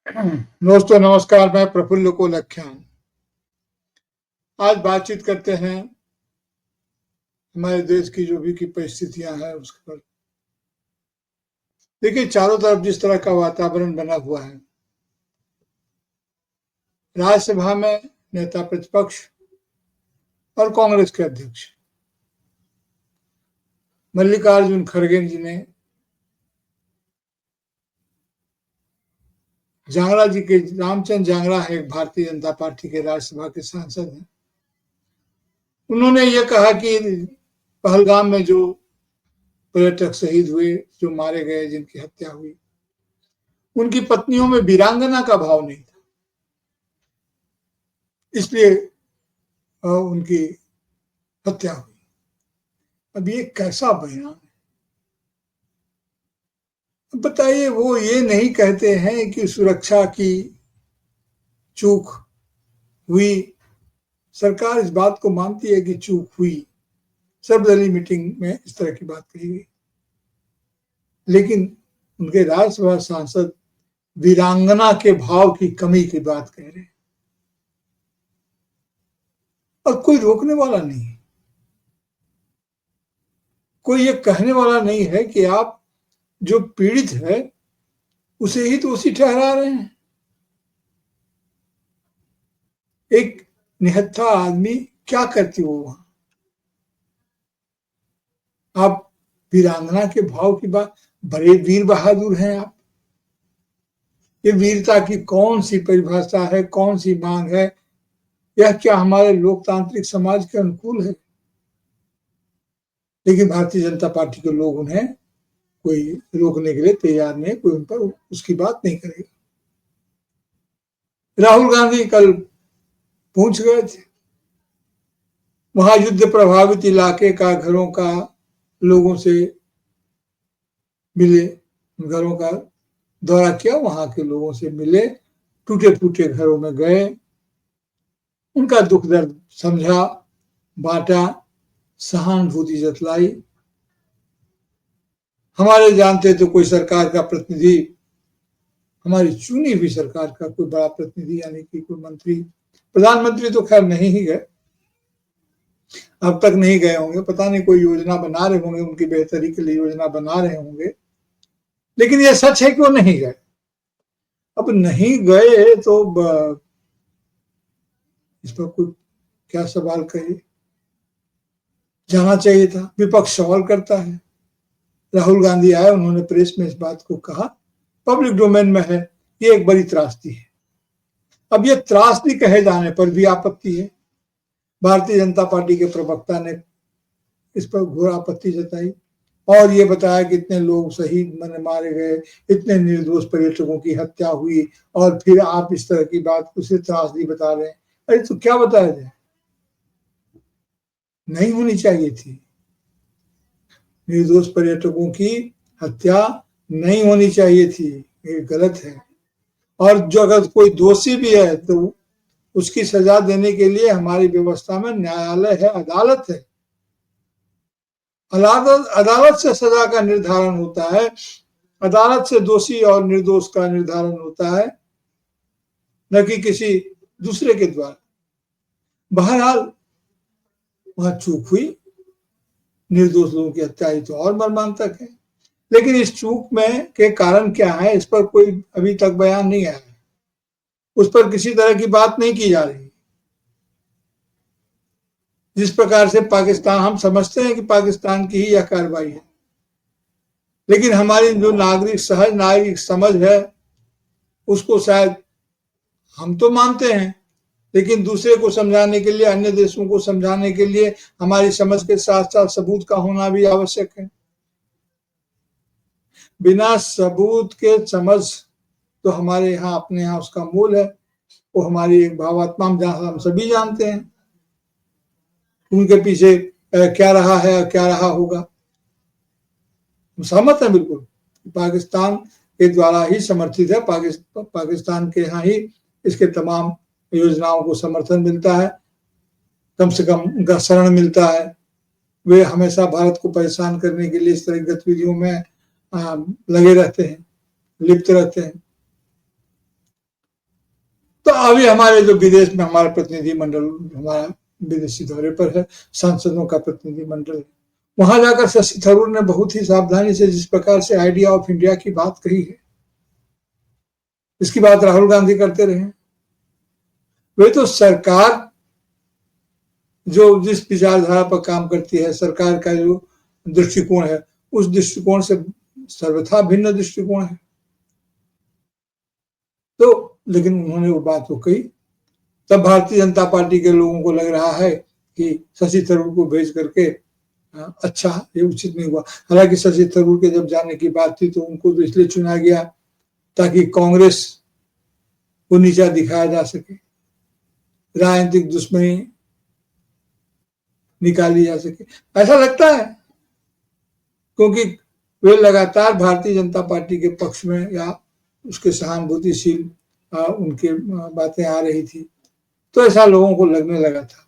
दोस्तों नमस्कार, मैं प्रफुल्ल कोलख्यान। आज बातचीत करते हैं हमारे देश की जो भी की परिस्थितियां हैं उसके पर। देखिए, चारों तरफ जिस तरह का वातावरण बना हुआ है, राज्यसभा में नेता प्रतिपक्ष और कांग्रेस के अध्यक्ष मल्लिकार्जुन खड़गे जी ने जांगड़ा जी के रामचंद्र जांगड़ा है, एक भारतीय जनता पार्टी के राज्यसभा के सांसद हैं। उन्होंने ये कहा कि पहलगाम में जो पर्यटक शहीद हुए, जो मारे गए, जिनकी हत्या हुई, उनकी पत्नियों में वीरांगना का भाव नहीं था, इसलिए उनकी हत्या हुई। अब ये कैसा बयान है? बताइए, वो ये नहीं कहते हैं कि सुरक्षा की चूक हुई। सरकार इस बात को मानती है कि चूक हुई, सर्वदलीय मीटिंग में इस तरह की बात कही गई, लेकिन उनके राज्यसभा सांसद वीरांगना के भाव की कमी की बात कह रहे हैं और कोई रोकने वाला नहीं है। कोई ये कहने वाला नहीं है कि आप जो पीड़ित है उसे ही दोषी ठहरा रहे हैं। एक निहत्था आदमी क्या करती हो वहां? आप वीरांगना के भाव की बात, बड़े वीर बहादुर हैं आप। ये वीरता की कौन सी परिभाषा है, कौन सी मांग है? यह क्या हमारे लोकतांत्रिक समाज के अनुकूल है? लेकिन भारतीय जनता पार्टी के लोग उन्हें कोई रोकने के लिए तैयार नहीं, कोई उन पर उसकी बात नहीं करेगा। राहुल गांधी कल पहुंच गए थे, वहां युद्ध प्रभावित इलाके का घरों का लोगों से मिले, घरों का दौरा किया, वहां के लोगों से मिले, टूटे फूटे घरों में गए, उनका दुख दर्द समझा, बांटा, सहानुभूति जतलाई। हमारे जानते तो कोई सरकार का प्रतिनिधि, हमारी चुनी हुई सरकार का कोई बड़ा प्रतिनिधि, यानी कि कोई मंत्री, प्रधानमंत्री तो खैर नहीं ही गए, अब तक नहीं गए होंगे, पता नहीं कोई योजना बना रहे होंगे, उनकी बेहतरी के लिए योजना बना रहे होंगे, लेकिन यह सच है कि वो नहीं गए। अब नहीं गए तो इस पर कोई क्या सवाल करे? जाना चाहिए था। विपक्ष सवाल करता है। राहुल गांधी आए, उन्होंने प्रेस में इस बात को कहा, पब्लिक डोमेन में है, ये एक बड़ी त्रासदी है। अब ये त्रासदी कहे जाने पर भी आपत्ति है। भारतीय जनता पार्टी के प्रवक्ता ने इस पर घोर आपत्ति जताई और ये बताया कि इतने लोग शहीद मारे गए, इतने निर्दोष पर्यटकों की हत्या हुई, और फिर आप इस तरह की बात उसे त्रासदी बता रहे हैं। अरे तो क्या बताया जाए? नहीं होनी चाहिए थी, निर्दोष पर्यटकों की हत्या नहीं होनी चाहिए थी, ये गलत है। और जो अगर कोई दोषी भी है तो उसकी सजा देने के लिए हमारी व्यवस्था में न्यायालय है, अदालत है। अदालत से सजा का निर्धारण होता है, अदालत से दोषी और निर्दोष का निर्धारण होता है, न कि किसी दूसरे के द्वारा। बहरहाल वहां चूक हुई, निर्दोष लोगों की हत्या तो और मर्मांतक है, लेकिन इस चूक में के कारण क्या है, इस पर कोई अभी तक बयान नहीं आया है, उस पर किसी तरह की बात नहीं की जा रही। जिस प्रकार से पाकिस्तान, हम समझते हैं कि पाकिस्तान की ही यह कार्रवाई है, लेकिन हमारी जो नागरिक सहज नागरिक समझ है उसको शायद हम तो मानते हैं, लेकिन दूसरे को समझाने के लिए, अन्य देशों को समझाने के लिए हमारी समझ के साथ साथ सबूत का होना भी आवश्यक है। बिना सबूत के समझ तो हमारे यहाँ, अपने यहाँ उसका मूल है, वो हमारी एक भावात्मा, हम सभी जानते हैं उनके पीछे क्या रहा है और क्या रहा होगा। सहमत है बिल्कुल, पाकिस्तान के द्वारा ही समर्थित है, पाकिस्तान के यहाँ ही इसके तमाम योजनाओं को समर्थन मिलता है, कम से कम उनका शरण मिलता है। वे हमेशा भारत को परेशान करने के लिए इस तरह की गतिविधियों में लगे रहते हैं, लिप्त रहते हैं। तो अभी हमारे जो विदेश में हमारा प्रतिनिधि मंडल, हमारा विदेशी दौरे पर है, सांसदों का प्रतिनिधि मंडल है, वहां जाकर शशि थरूर ने बहुत ही सावधानी से जिस प्रकार से आइडिया ऑफ इंडिया की बात कही है, इसकी बात राहुल गांधी करते रहे। वे तो सरकार जो जिस विचारधारा पर काम करती है, सरकार का जो दृष्टिकोण है, उस दृष्टिकोण से सर्वथा भिन्न दृष्टिकोण है। तो लेकिन उन्होंने वो बात वो कही, तब भारतीय जनता पार्टी के लोगों को लग रहा है कि शशि थरूर को भेज करके अच्छा, ये उचित नहीं हुआ। हालांकि शशि थरूर के जब जाने की बात थी तो उनको तो इसलिए चुना गया ताकि कांग्रेस को नीचा दिखाया जा सके, राजनीतिक दुश्मनी निकाली जा सके, ऐसा लगता है, क्योंकि वे लगातार भारतीय जनता पार्टी के पक्ष में या उसके सहानुभूतिशील उनके बातें आ रही थी, तो ऐसा लोगों को लगने लगा था।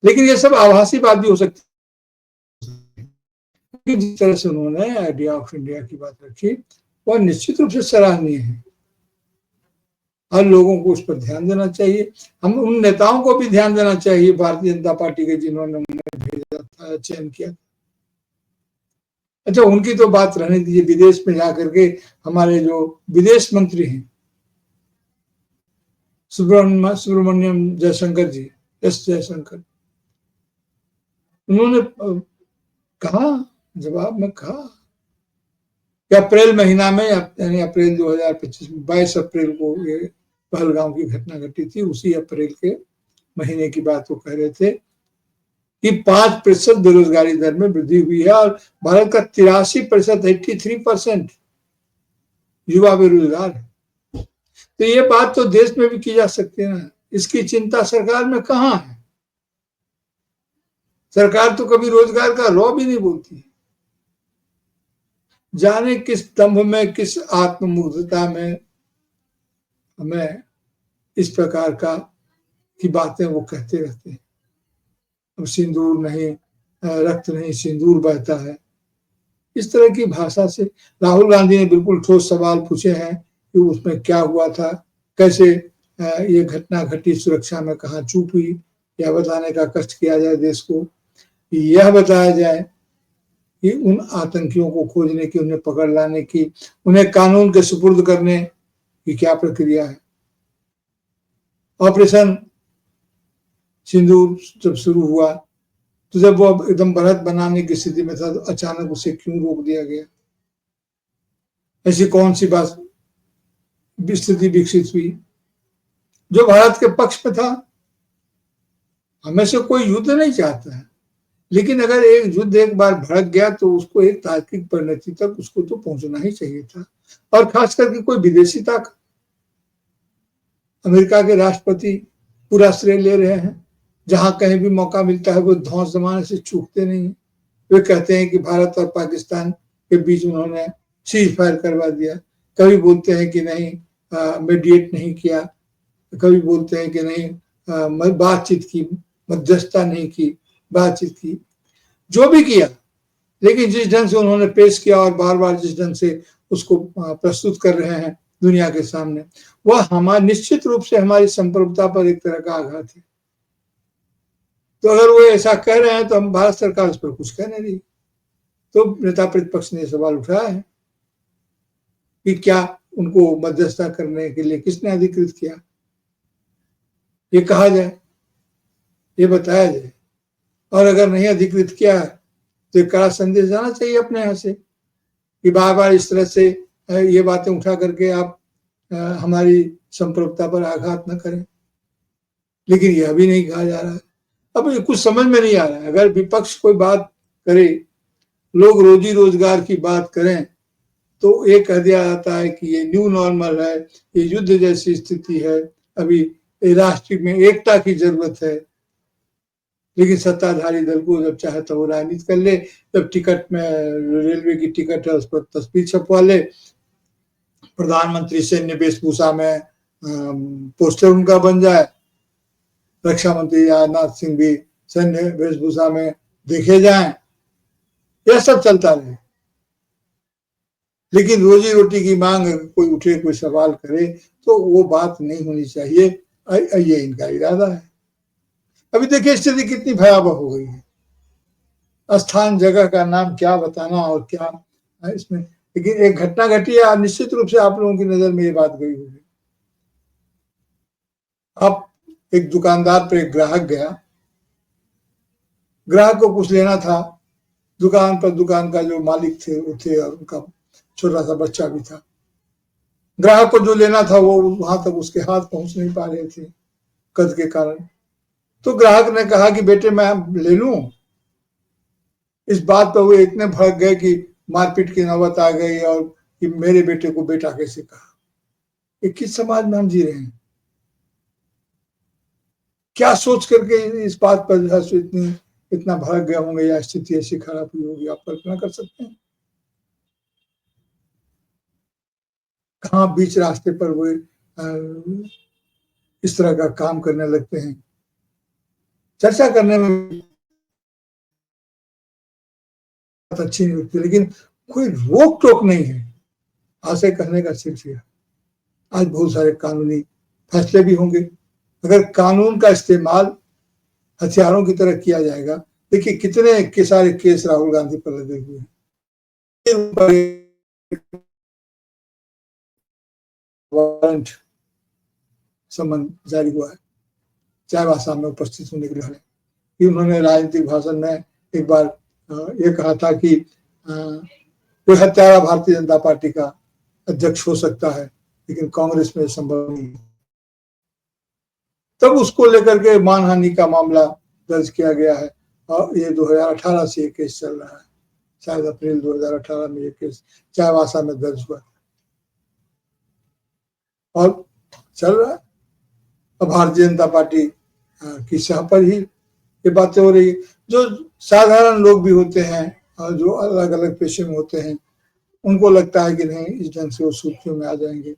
लेकिन ये सब आभासी बात भी हो सकती है। जिस तरह से उन्होंने आइडिया ऑफ इंडिया की बात रखी, वह निश्चित रूप से सराहनीय है। हर लोगों को उस पर ध्यान देना चाहिए। हम उन नेताओं को भी ध्यान देना चाहिए भारतीय जनता पार्टी के, जिन्होंने उन्हें भेजा था, चयन किया। अच्छा, उनकी तो बात रहने दीजिए। विदेश में जाकर के हमारे जो विदेश मंत्री हैं, सुब्रमण्यम जयशंकर जी, एस जयशंकर, उन्होंने कहा, जवाब में कहा कि अप्रैल महीना में, यानी अप्रैल 2025 में 22 अप्रैल को ये पहलगांव की घटना घटी थी, उसी अप्रैल के महीने की बात वो कह रहे थे कि 5% बेरोजगारी दर में वृद्धि हुई है और भारत का 83%, 83% युवा बेरोजगार है। तो ये बात तो देश में भी की जा सकती है ना। इसकी चिंता सरकार में कहाँ है? सरकार तो कभी रोजगार का रौ भी नहीं बोलती। जाने किस दंभ में, किस आत्ममुग्धता में हमें इस प्रकार का की बातें वो कहते रहते हैं। अब सिंदूर नहीं, रक्त नहीं, सिंदूर बहता है, इस तरह की भाषा से राहुल गांधी ने बिल्कुल ठोस सवाल पूछे हैं कि उसमें क्या हुआ था, कैसे ये घटना घटी, सुरक्षा में कहाँ चूक हुई, यह बताने का कष्ट किया जाए देश को। यह बताया जाए कि उन आतंकियों को खोजने की, उन्हें पकड़ लाने की, उन्हें कानून के सुपुर्द करने की क्या प्रक्रिया है। ऑपरेशन सिंदूर जब शुरू हुआ तो जब वो एकदम बढ़त बनाने की स्थिति में था, तो अचानक उसे क्यों रोक दिया गया? ऐसी कौन सी बात स्थिति विकसित हुई? जो भारत के पक्ष में था, हमें से कोई युद्ध नहीं चाहता है, लेकिन अगर एक युद्ध एक बार भड़क गया तो उसको एक तार्किक परिणति तक उसको तो पहुंचना ही चाहिए था। और खास करके कोई विदेशी ताकत, अमेरिका के राष्ट्रपति पूरा श्रेय ले रहे हैं। जहां कहीं भी मौका मिलता है वो धौंस जमाने से चूकते नहीं। वे कहते हैं कि भारत और पाकिस्तान के बीच उन्होंने सीज फायर करवा दिया, कभी बोलते हैं कि नहीं मीडिएट नहीं किया, कभी बोलते हैं कि नहीं बातचीत की, मध्यस्थता नहीं की, बातचीत की, जो भी किया। लेकिन जिस ढंग से उन्होंने पेश किया और बार बार जिस ढंग से उसको प्रस्तुत कर रहे हैं दुनिया के सामने, वह हमारे निश्चित रूप से हमारी संप्रभुता पर एक तरह का आघात है। तो अगर वो ऐसा कह रहे हैं तो हम भारत सरकार उस पर कुछ कह नहीं रही। तो नेता प्रतिपक्ष ने सवाल उठाया है कि क्या उनको मध्यस्थता करने के लिए किसने अधिकृत किया? ये कहा जाए, ये बताया जाए। और अगर नहीं अधिकृत किया है तो एक कड़ा संदेश जाना चाहिए अपने यहाँ से कि बार बार इस तरह से ये बातें उठा करके आप हमारी संप्रभुता पर आघात न करें। लेकिन यह भी नहीं कहा जा रहा है। अब कुछ समझ में नहीं आ रहा है। अगर विपक्ष कोई बात करे, लोग रोजी रोजगार की बात करें, तो ये कह दिया जाता है कि ये न्यू नॉर्मल है, ये युद्ध जैसी स्थिति है, अभी राष्ट्र में एकता की जरूरत है। लेकिन सत्ताधारी दल को जब चाहे तो वो राजनीति कर ले, जब टिकट में रेलवे की टिकट है उस पर तस्वीर छपवा ले, प्रधानमंत्री सैन्य वेशभूषा में पोस्टर उनका बन जाए, रक्षा मंत्री राजनाथ सिंह भी सैन्य वेशभूषा में देखे जाएं, यह सब चलता रहे। लेकिन रोजी रोटी की मांग अगर कोई उठे, कोई सवाल करे तो वो बात नहीं होनी चाहिए। ये इनका इरादा है। अभी देखिए स्थिति कितनी भयावह हो गई है। स्थान जगह का नाम क्या बताना और क्या इसमें, लेकिन एक घटना घटी है, निश्चित रूप से आप लोगों की नजर में ये बात गई होगी। अब एक दुकानदार पर एक ग्राहक गया, ग्राहक को कुछ लेना था। दुकान पर दुकान का जो मालिक थे वो थे और उनका छोटा सा बच्चा भी था। ग्राहक को जो लेना था वो वहां तक उसके हाथ पहुंच नहीं पा रहे थे कद के कारण। तो ग्राहक ने कहा कि बेटे मैं ले लूं। इस बात पर वो इतने भड़क गए कि मारपीट की नौबत आ गई और कि मेरे बेटे को बेटा कैसे कहा। ये किस समाज में हम जी रहे हैं? क्या सोच करके इस बात पर जो है इतना भड़क गए होंगे या स्थिति ऐसी खराब हुई होगी, आप कल्पना कर सकते हैं? कहाँ बीच रास्ते पर वो इस तरह का काम करने लगते हैं। चर्चा करने में अच्छी नहीं लगती, लेकिन कोई रोक टोक नहीं है ऐसे कहने का सिलसिला। आज बहुत सारे कानूनी फैसले भी होंगे। अगर कानून का इस्तेमाल हथियारों की तरह किया जाएगा, देखिए कितने के सारे केस राहुल गांधी पर लगे हुए हैं। वारंट समन जारी हुआ है चाईबासा में उपस्थित होने के लिए कि उन्होंने राजनीतिक भाषण में एक बार ये कहा था कि कोई हत्यारा भारतीय जनता पार्टी का अध्यक्ष हो सकता है, लेकिन कांग्रेस में संभव नहीं। तब उसको लेकर के मानहानि का मामला दर्ज किया गया है और ये 2018 से ये केस चल रहा है। शायद अप्रैल 2018 में ये केस चाईबासा में दर्ज हुआ और चल रहा है। अब भारतीय जनता पार्टी की शाह पर ही ये बातें हो रही है। जो साधारण लोग भी होते हैं और जो अलग अलग पेशे में होते हैं, उनको लगता है कि नहीं इस ढंग से वो सुर्खियों में आ जाएंगे।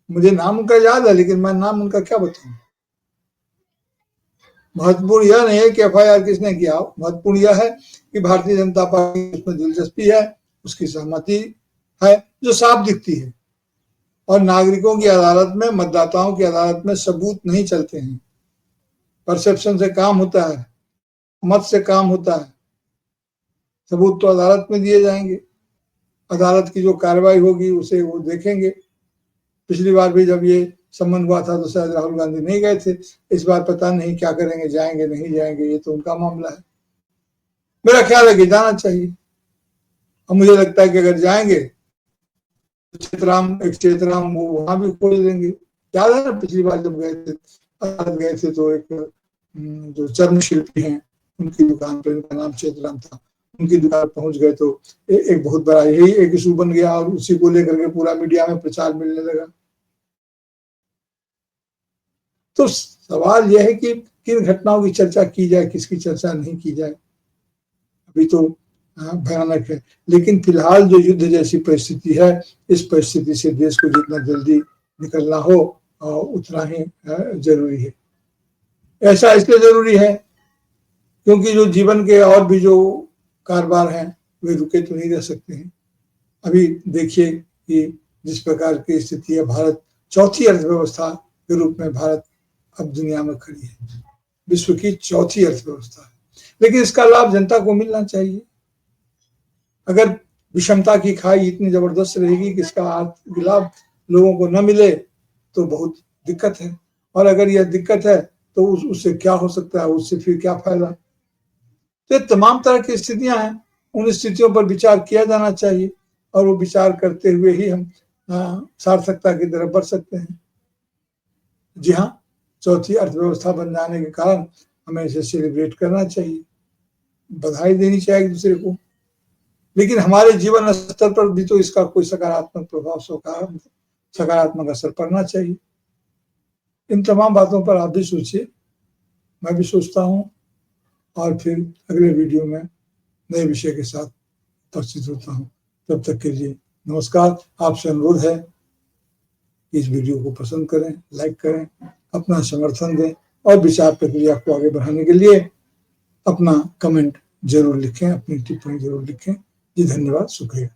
मुझे नाम उनका याद है, लेकिन मैं नाम उनका क्या बताऊं। महत्वपूर्ण यह नहीं है कि एफआईआर किसने किया, महत्वपूर्ण यह है कि भारतीय जनता पार्टी उसमें दिलचस्पी है, उसकी सहमति है जो साफ दिखती है। और नागरिकों की अदालत में, मतदाताओं की अदालत में सबूत नहीं चलते हैं। परसेप्शन से काम होता है, मत से काम होता है। सबूत तो अदालत में दिए जाएंगे, अदालत की जो कार्रवाई होगी उसे वो देखेंगे। पिछली बार भी जब ये संबंध हुआ था तो शायद राहुल गांधी नहीं गए थे। इस बार पता नहीं क्या करेंगे, जाएंगे नहीं जाएंगे, ये तो उनका मामला है। मेरा ख्याल है कि जाना चाहिए और मुझे लगता है कि अगर जाएंगे तो चेतराम वो वहां भी खोज देंगे। याद है ना पिछली बार जब गए थे तो एक जो चर्म शिल्पी हैं उनकी दुकान पर, उनका नाम चेतराम था, उनकी दुकान पहुंच गए तो एक बहुत बड़ा यही एक इशू बन गया और उसी को लेकर के पूरा मीडिया में प्रचार मिलने लगा। तो सवाल यह है कि किन घटनाओं की चर्चा की जाए, किसकी चर्चा नहीं की जाए। अभी तो भयानक है, लेकिन फिलहाल जो युद्ध जैसी परिस्थिति है, इस परिस्थिति से देश को जितना जल्दी निकलना हो उतना ही जरूरी है। ऐसा इसलिए जरूरी है क्योंकि जो जीवन के और भी जो कारोबार हैं वे रुके तो नहीं रह सकते हैं। अभी देखिए कि जिस प्रकार की स्थिति है, भारत चौथी अर्थव्यवस्था के रूप में भारत अब दुनिया में खड़ी है, विश्व की चौथी अर्थव्यवस्था है। लेकिन इसका लाभ जनता को मिलना चाहिए। अगर विषमता की खाई इतनी जबरदस्त रहेगी कि इसका लाभ लोगों को न मिले तो बहुत दिक्कत है। और अगर यह दिक्कत है तो उससे क्या हो सकता है, उससे फिर क्या फायदा। तो तमाम तरह की स्थितियां हैं, उन स्थितियों पर विचार किया जाना चाहिए और वो विचार करते हुए ही हम सार्थकता की तरफ बढ़ सकते हैं। जी हाँ, चौथी अर्थव्यवस्था बन जाने के कारण हमें इसे सेलिब्रेट करना चाहिए, बधाई देनी चाहिए एक दूसरे को। लेकिन हमारे जीवन स्तर पर भी तो इसका कोई सकारात्मक प्रभाव, सकारात्मक असर पड़ना चाहिए। इन तमाम बातों पर आप भी सोचिए, मैं भी सोचता हूँ और फिर अगले वीडियो में नए विषय के साथ उपस्थित होता हूँ। तब तक के लिए नमस्कार। आपसे अनुरोध है कि इस वीडियो को पसंद करें, लाइक करें, अपना समर्थन दें और विचार प्रक्रिया को आगे बढ़ाने के लिए अपना कमेंट जरूर लिखें, अपनी टिप्पणी जरूर लिखें। जी धन्यवाद, शुक्रिया।